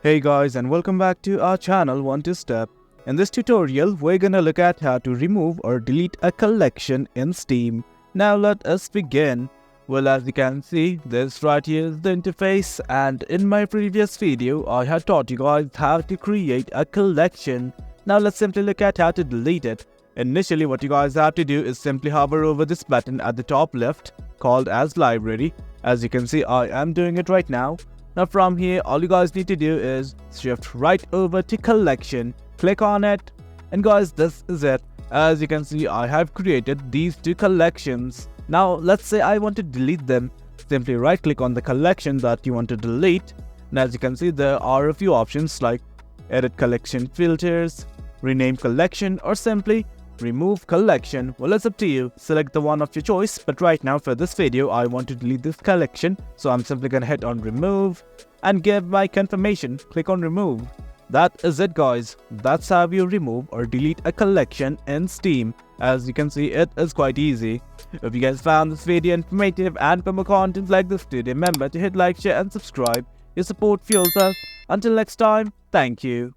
Hey guys, and welcome back to our channel 1-2-Step. In this tutorial, we're gonna look at how to remove or delete a collection in Steam. Now let us begin. Well, as you can see, this right here is the interface, and in my previous video, I had taught you guys how to create a collection. Now let's simply look at how to delete it. Initially, what you guys have to do is simply hover over this button at the top left called as library. As you can see, I am doing it right now. Now from here, all you guys need to do is shift right over to collection, click on it, and guys, this is it. As you can see, I have created these two collections. Now let's say I want to delete them. Simply right click on the collection that you want to delete, and as you can see, there are a few options like edit collection filters, rename collection, or simply remove collection. Well, it's up to you. Select the one of your choice, but right now for this video I want to delete this collection, so I'm simply gonna hit on remove and give my confirmation. Click on remove. That is it guys. That's how you remove or delete a collection in Steam. As you can see, it is quite easy. If you guys found this video informative and for more content like this, do remember to hit like, share and subscribe. Your support fuels us. Until next time, thank you.